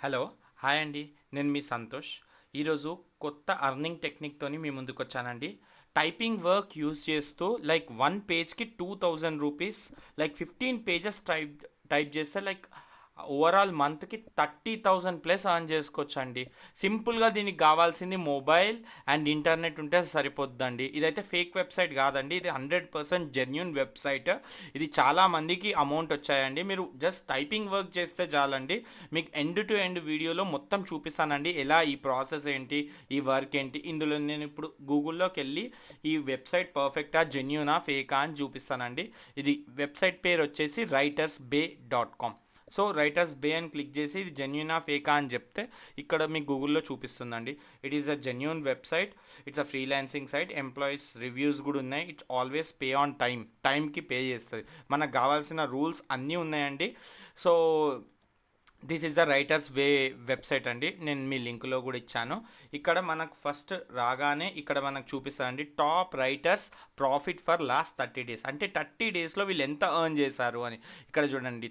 Hello. Hi అండి. నేను మీ సంతోష్. ఈరోజు కొత్త అర్నింగ్ టెక్నిక్‌తోని మీ ముందుకొచ్చానండి. టైపింగ్ వర్క్ యూజ్ చేస్తూ లైక్ 1 పేజ్‌కి ₹2000 లైక్ 15 పేజెస్ టైప్ చేస్తే లైక్ ఓవరాల్ మంత్‌కి 30,000 ప్లస్ ఎర్న్ చేసుకోవచ్చండి. సింపుల్‌గా దీనికి కావాల్సింది మొబైల్ అండ్ ఇంటర్నెట్ ఉంటే సరిపోద్దండి. ఇదైతే ఫేక్ వెబ్‌సైట్ కాదండి. ఇది 100% జెన్యూన్ వెబ్‌సైట్. ఇది చాలా మందికి అమౌంట్ వచ్చాయండి. మీరు జస్ట్ టైపింగ్ వర్క్ చేస్తే చాలండి. మీకు ఎండ్ టు ఎండ్ వీడియోలో మొత్తం చూపిస్తానండి. ఎలా ఈ ప్రాసెస్ ఏంటి, ఈ వర్క్ ఏంటి. ఇందులో నేను ఇప్పుడు గూగుల్లోకి వెళ్ళి ఈ వెబ్సైట్ పర్ఫెక్టా, జెన్యూనా, ఫేకా అని చూపిస్తానండి. ఇది వెబ్సైట్ పేరు వచ్చేసి writersbay.com. సో రైటర్స్ బే అని క్లిక్ చేసి ఇది జెన్యూనా ఫేకా అని చెప్తే ఇక్కడ మీకు గూగుల్లో చూపిస్తుందండి. It is a genuine website. It's a freelancing site. Employees reviews కూడా ఉన్నాయి. ఇట్స్ ఆల్వేస్ పే ఆన్ టైంకి పే చేస్తుంది. మనకు కావాల్సిన రూల్స్ అన్నీ ఉన్నాయండి. So this is the writers way website అండి. నేను మీ లింక్లో కూడా ఇచ్చాను. ఇక్కడ మనకు ఫస్ట్ రాగానే ఇక్కడ మనకు చూపిస్తారండి top writers profit for last 30 days. అంటే 30 daysలో వీళ్ళు ఎంత ఎర్న్ చేశారు అని. ఇక్కడ చూడండి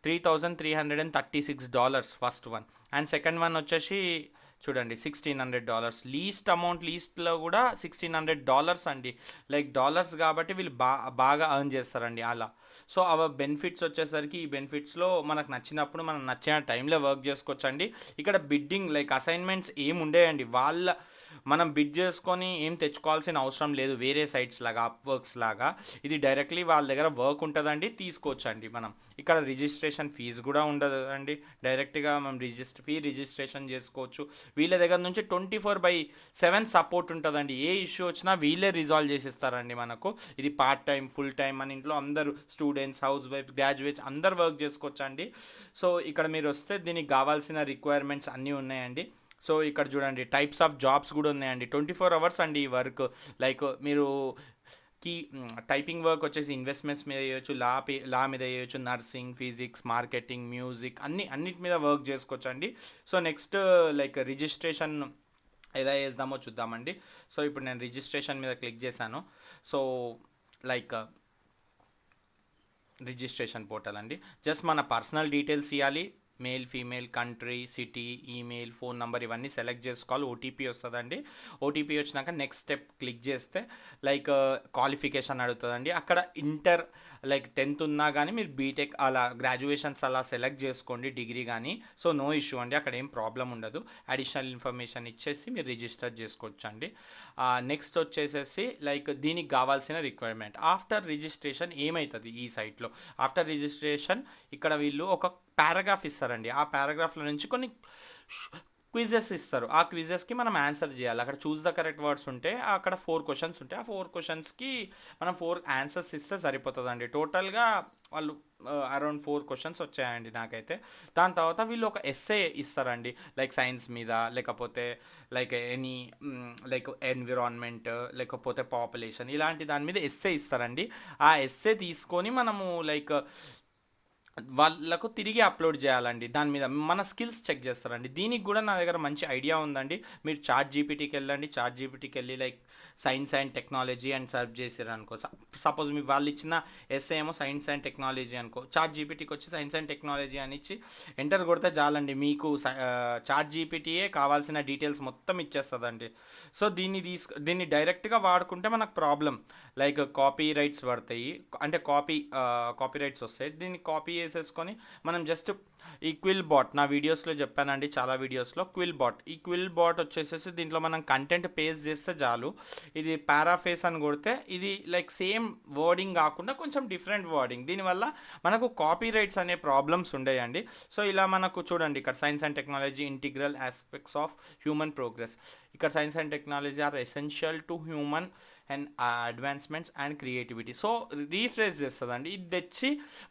$3,336 first one. And second one వచ్చేసి చూడండి $1,600. లీస్ట్లో కూడా $1,600 అండి. లైక్ డాలర్స్ కాబట్టి వీళ్ళు బాగా ఎర్న్ చేస్తారండి అలా. సో అవర్ బెనిఫిట్స్ వచ్చేసరికి ఈ బెనిఫిట్స్లో మనకు నచ్చినప్పుడు మనం నచ్చిన టైంలో వర్క్ చేసుకోవచ్చండి. ఇక్కడ బిడ్డింగ్ లైక్ అసైన్మెంట్స్ ఏమి ఉండేయండి. మనం బిడ్ చేసుకొని ఏం తెచ్చుకోవాల్సిన అవసరం లేదు. వేరే సైట్స్ లాగా అప్వర్క్స్ లాగా ఇది డైరెక్ట్లీ వాళ్ళ దగ్గర వర్క్ ఉంటుందండి, తీసుకోవచ్చండి మనం. ఇక్కడ రిజిస్ట్రేషన్ ఫీజు కూడా ఉండదండి. డైరెక్ట్గా మనం రిజిస్ట్రేషన్ చేసుకోవచ్చు. వీళ్ళ దగ్గర నుంచి 24/7 సపోర్ట్ ఉంటుందండి. ఏ ఇష్యూ వచ్చినా వీళ్ళే రిజాల్వ్ చేసిస్తారండి మనకు. ఇది పార్ట్ టైం, ఫుల్ టైం, మన ఇంట్లో అందరూ స్టూడెంట్స్, హౌస్ వైఫ్, గ్రాడ్యుయేట్స్ అందరు వర్క్ చేసుకోవచ్చు అండి. సో ఇక్కడ మీరు వస్తే దీనికి కావాల్సిన రిక్వైర్మెంట్స్ అన్నీ ఉన్నాయండి. సో ఇక్కడ చూడండి టైప్స్ ఆఫ్ జాబ్స్ కూడా ఉన్నాయండి. 24 hours అండి ఈ వర్క్. లైక్ మీరు కి టైపింగ్ వర్క్ వచ్చేసి ఇన్వెస్ట్మెంట్స్ మీద చేయొచ్చు, లా మీద చేయొచ్చు, నర్సింగ్, ఫిజిక్స్, మార్కెటింగ్, మ్యూజిక్ అన్నిటి మీద వర్క్ చేసుకోవచ్చు అండి. సో నెక్స్ట్ లైక్ రిజిస్ట్రేషన్ ఎలా చేద్దామో చూద్దామండి. సో ఇప్పుడు నేను రిజిస్ట్రేషన్ మీద క్లిక్ చేశాను. సో లైక్ రిజిస్ట్రేషన్ పోర్టల్ అండి. జస్ట్ మన పర్సనల్ డీటెయిల్స్ ఇవ్వాలి. Male, female, country, city, email, phone number ఇవన్నీ సెలెక్ట్ చేసుకోవాలి. ఓటీపీ వస్తుందండి. ఓటీపీ వచ్చినాక నెక్స్ట్ స్టెప్ క్లిక్ చేస్తే లైక్ క్వాలిఫికేషన్ అడుగుతుందండి. అక్కడ ఇంటర్ లైక్ 10th ఉన్నా కానీ మీరు బీటెక్ అలా గ్రాడ్యుయేషన్స్ అలా సెలెక్ట్ చేసుకోండి, డిగ్రీ కానీ. సో నో ఇష్యూ అండి, అక్కడ ఏం ప్రాబ్లం ఉండదు. అడిషనల్ ఇన్ఫర్మేషన్ ఇచ్చేసి మీరు రిజిస్టర్ చేసుకోవచ్చు అండి. నెక్స్ట్ వచ్చేసేసి లైక్ దీనికి కావాల్సిన రిక్వైర్మెంట్ ఆఫ్టర్ రిజిస్ట్రేషన్ ఏమవుతుంది ఈ సైట్లో. ఆఫ్టర్ రిజిస్ట్రేషన్ ఇక్కడ వీళ్ళు ఒక పారాగ్రాఫ్ ఇస్తారండి. ఆ పారాగ్రాఫ్లో నుంచి కొన్ని క్విజెస్ ఇస్తారు. ఆ క్విజెస్కి మనం ఆన్సర్ చేయాలి. అక్కడ చూస్ ద కరెక్ట్ వర్డ్స్ ఉంటే అక్కడ 4 క్వశ్చన్స్ ఉంటాయి. ఆ 4 క్వశ్చన్స్కి మనం 4 ఆన్సర్స్ ఇస్తే సరిపోతుందండి. టోటల్గా వాళ్ళు అరౌండ్ 4 క్వశ్చన్స్ వచ్చాయండి నాకైతే. దాని తర్వాత వీళ్ళు ఒక ఎస్సే ఇస్తారండి. లైక్ సైన్స్ మీద, లేకపోతే లైక్ ఎనీ లైక్ ఎన్విరాన్మెంట్, లేకపోతే పాపులేషన్, ఇలాంటి దాని మీద ఎస్సే ఇస్తారండి. ఆ ఎస్సే తీసుకొని మనము లైక్ వాళ్ళకు తిరిగి అప్లోడ్ చేయాలండి. దాని మీద మన స్కిల్స్ చెక్ చేస్తారండి. దీనికి కూడా నా దగ్గర మంచి ఐడియా ఉందండి. మీరు చాట్ జీపీటీకి వెళ్ళండి. చాట్ జీపీటీకి వెళ్ళి లైక్ సైన్స్ అండ్ టెక్నాలజీ అని సర్చ్ చేసారు అనుకో. సపోజ్ మీ వాళ్ళు ఇచ్చిన ఎస్ఏ ఏమో సైన్స్ అండ్ టెక్నాలజీ అనుకో. చాట్ జీపీటీకి వచ్చి సైన్స్ అండ్ టెక్నాలజీ అని ఇచ్చి ఎంటర్ కొడితే చాలండి, మీకు చాట్ జీపీటీయే కావాల్సిన డీటెయిల్స్ మొత్తం ఇచ్చేస్తుందండి. సో దీన్ని డైరెక్ట్గా వాడుకుంటే మనకు ప్రాబ్లం లైక్ కాపీ రైట్స్ పడతాయి. అంటే కాపీ రైట్స్ వస్తాయి. దీన్ని కాపీ చేసేసుకొని మనం జస్ట్ ఈ క్విల్ బాట్, నా వీడియోస్లో చెప్పానండి చాలా వీడియోస్లో, ఈ క్విల్ బాట్ వచ్చేసేసి దీంట్లో మనం కంటెంట్ పేస్ట్ చేస్తే చాలు. ఇది పారాఫేస్ అని కొడితే ఇది లైక్ సేమ్ వర్డింగ్ కాకుండా కొంచెం డిఫరెంట్ వర్డింగ్. దీనివల్ల మనకు కాపీ రైట్స్ అనే ప్రాబ్లమ్స్ ఉండేయండి. సో ఇలా మనకు చూడండి ఇక్కడ science and technology integral aspects of human progress. ఇక్కడ science and technology are essential to human and advancements and creativity. So refresh చేస్తుందండి. ఇది తెచ్చి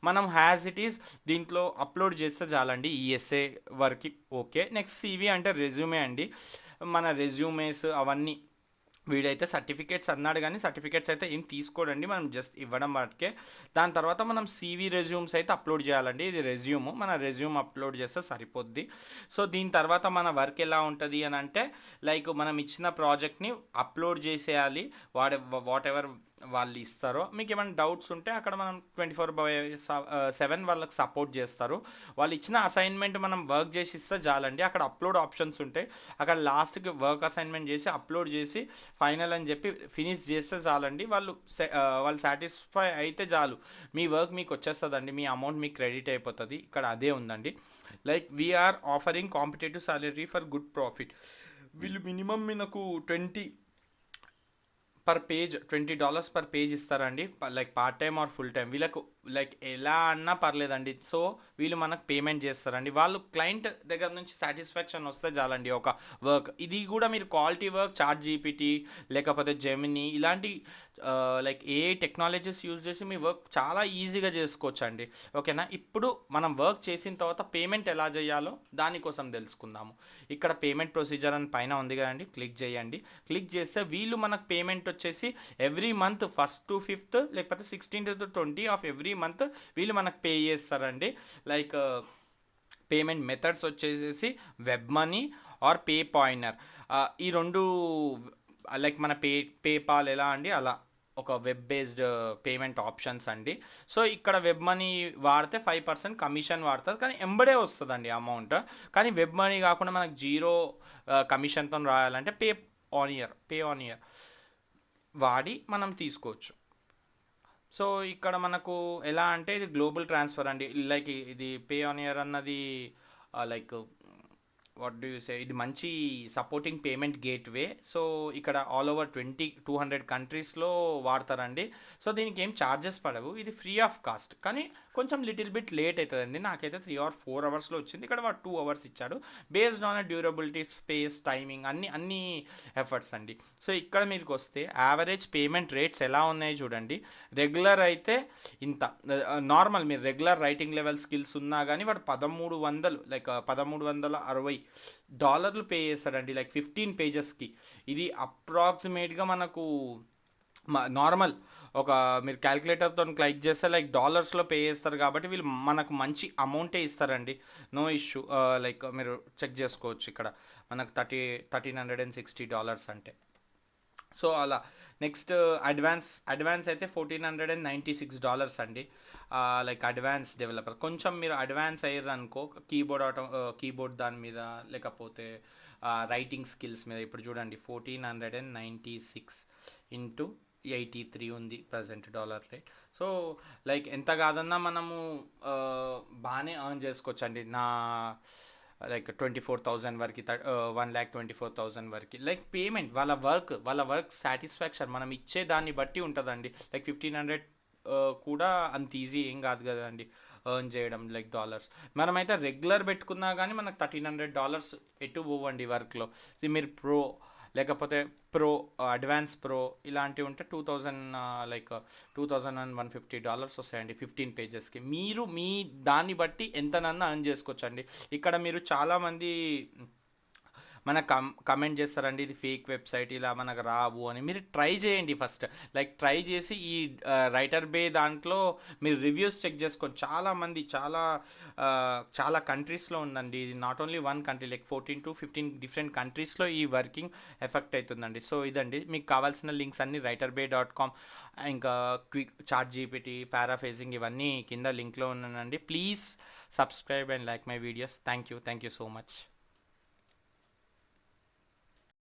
మనం హ్యాజ్ ఇట్ ఈస్ దీంట్లో అప్లోడ్ చేస్తే చాలండి ఈ essay work. Okay, next CV అంటే రెజ్యూమే అండి. మన రెజ్యూమేస్ అవన్నీ వీడైతే సర్టిఫికేట్స్ అన్నాడు కానీ సర్టిఫికేట్స్ అయితే ఏం తీసుకోడండి, మనం జస్ట్ ఇవ్వడం వాటికే. దాని తర్వాత మనం సీవీ రెజ్యూమ్స్ అయితే అప్లోడ్ చేయాలండి. ఇది మన రెజ్యూమ్ అప్లోడ్ చేస్తే సరిపోద్ది. సో దీని తర్వాత మన వర్క్ ఎలా ఉంటుంది అని అంటే లైక్ మనం ఇచ్చిన ప్రాజెక్ట్ని అప్లోడ్ చేసేయాలి. వాట్ ఎవర్ వాళ్ళు ఇస్తారో, మీకు ఏమైనా డౌట్స్ ఉంటే అక్కడ మనం 24/7 వాళ్ళకి సపోర్ట్ చేస్తారు. వాళ్ళు ఇచ్చిన అసైన్మెంట్ మనం వర్క్ చేసి ఇస్తే చాలండి. అక్కడ అప్లోడ్ ఆప్షన్స్ ఉంటాయి. అక్కడ లాస్ట్కి వర్క్ అసైన్మెంట్ చేసి అప్లోడ్ చేసి ఫైనల్ అని చెప్పి ఫినిష్ చేస్తే చాలండి. వాళ్ళు సాటిస్ఫై అయితే చాలు, మీ వర్క్ మీకు వచ్చేస్తుందండి, మీ అమౌంట్ మీకు క్రెడిట్ అయిపోతుంది. ఇక్కడ అదే ఉందండి. Like we are offering competitive salary for good profit. వీళ్ళు మినిమం మీకు $20 పర్ పేజ్ ఇస్తారండి. Like part time or full time, వీళ్ళకు లైక్ ఎలా అన్నా పర్లేదండి. సో వీళ్ళు మనకు పేమెంట్ చేస్తారండి. వాళ్ళు క్లయింట్ దగ్గర నుంచి సాటిస్ఫాక్షన్ వస్తే చాలండి ఒక వర్క్. ఇది కూడా మీరు క్వాలిటీ వర్క్ చాట్ జీపీటీ లేకపోతే జెమినీ ఇలాంటి లైక్ ఏ టెక్నాలజీస్ యూజ్ చేసి మీ వర్క్ చాలా ఈజీగా చేసుకోవచ్చు అండి. ఓకేనా? ఇప్పుడు మనం వర్క్ చేసిన తర్వాత పేమెంట్ ఎలా చేయాలో దానికోసం తెలుసుకుందాము. ఇక్కడ పేమెంట్ ప్రొసీజర్ అని పైన ఉంది కదండి, క్లిక్ చేయండి. క్లిక్ చేస్తే వీళ్ళు మనకు పేమెంట్ వచ్చేసి every month 1st to 5th లేకపోతే 16th to 20 of every month వీళ్ళు మనకు పే చేస్తారండి. లైక్ పేమెంట్ మెథడ్స్ వచ్చేసి వెబ్ మనీ ఆర్ పే పాయినర్. ఈ రెండు లైక్ మన పేపాల్ ఎలా అండి అలా ఒక వెబ్ బేస్డ్ పేమెంట్ ఆప్షన్స్ అండి. సో ఇక్కడ వెబ్ మనీ వాడితే 5% కమిషన్ వాడుతుంది, కానీ ఎంబడే వస్తుందండి అమౌంట్. కానీ వెబ్ మనీ కాకుండా మనకు 0 కమిషన్తో రాయాలంటే పే ఆన్ ఇయర్ వాడి మనం తీసుకోవచ్చు. సో ఇక్కడ మనకు ఎలా అంటే ఇది గ్లోబల్ ట్రాన్స్ఫర్ అండి. లైక్ ఇది పే ఆన్ ఇయర్ అన్నది like what do you say, ఇది మంచి సపోర్టింగ్ పేమెంట్ గేట్వే. సో ఇక్కడ ఆల్ ఓవర్ 200 కంట్రీస్లో వాడతారండి. సో దీనికి ఏం ఛార్జెస్ పడవు, ఇది ఫ్రీ ఆఫ్ కాస్ట్. కానీ కొంచెం లిటిల్ బిట్ లేట్ అవుతుందండి. నాకైతే 3 or 4 అవర్స్లో వచ్చింది. ఇక్కడ వాడు 2 hours ఇచ్చాడు. Based on durability, space, timing అన్ని ఎఫర్ట్స్ అండి. సో ఇక్కడ మీకు వస్తే యావరేజ్ పేమెంట్ రేట్స్ ఎలా ఉన్నాయి చూడండి. రెగ్యులర్ అయితే ఇంత, నార్మల్ మీరు రెగ్యులర్ రైటింగ్ లెవెల్ స్కిల్స్ ఉన్నా కానీ వాడు 1300 లైక్ $1360 పే చేస్తాడండి, లైక్ 15 పేజెస్కి. ఇది అప్రాక్సిమేట్గా మనకు నార్మల్ ఒక మీరు క్యాలిక్యులేటర్తో క్లిక్ చేస్తే లైక్ డాలర్స్లో పే చేస్తారు కాబట్టి వీళ్ళు మనకు మంచి అమౌంటే ఇస్తారండి. No issue. లైక్ మీరు చెక్ చేసుకోవచ్చు ఇక్కడ మనకు $1360 అంటే. సో అలా నెక్స్ట్ అడ్వాన్స్ అయితే $1496 అండి. లైక్ అడ్వాన్స్ డెవలపర్ కొంచెం మీరు అడ్వాన్స్ అయ్యారు అనుకో, కీబోర్డ్ దాని మీద లేకపోతే రైటింగ్ స్కిల్స్ మీద. ఇప్పుడు చూడండి 1496 ఇంటూ 83 ఉంది present dollar rate. So like ఎంత కాదన్నా మనము బాగానే ఎర్న్ చేసుకోవచ్చు అండి. లైక్ 24,000 వరకు, 1,24,000 వరకు. లైక్ పేమెంట్ వాళ్ళ వర్క్ సాటిస్ఫాక్షన్ మనం ఇచ్చే దాన్ని బట్టి ఉంటుందండి. లైక్ 1,500 కూడా అంత ఈజీ ఏం కాదు కదండి ఎర్న్ చేయడం లైక్ డాలర్స్. మనమైతే రెగ్యులర్ పెట్టుకున్నా కానీ మనకు $1,300 ఎటు పోవండి వర్క్లో. ఇది మీరు ప్రో లేకపోతే అడ్వాన్స్ ప్రో ఇలాంటివి ఉంటే 2000 లైక్ $2,150 వస్తాయండి 15 పేజెస్కి. మీరు మీ దాన్ని బట్టి ఎంతనన్నా ఎర్న్ చేసుకోవచ్చండి. ఇక్కడ మీరు చాలామంది మనకు కమెంట్ చేస్తారండి ఇది ఫేక్ వెబ్సైట్, ఇలా మనకు రావు అని. మీరు ట్రై చేయండి ఫస్ట్. లైక్ ట్రై చేసి ఈ రైటర్ బే దాంట్లో మీరు రివ్యూస్ చెక్ చేసుకోండి. చాలామంది చాలా కంట్రీస్లో ఉందండి. ఇది not only 1 country, like 14 to 15 different కంట్రీస్లో ఈ వర్కింగ్ ఎఫెక్ట్ అవుతుందండి. సో ఇదండి మీకు కావాల్సిన లింక్స్ అన్ని writerbay.com, ఇంకా క్విక్ చాట్ జీపీటీ, పారాఫేజింగ్ ఇవన్నీ కింద లింక్లో ఉన్నానండి. Please subscribe and like my videos. Thank you so much.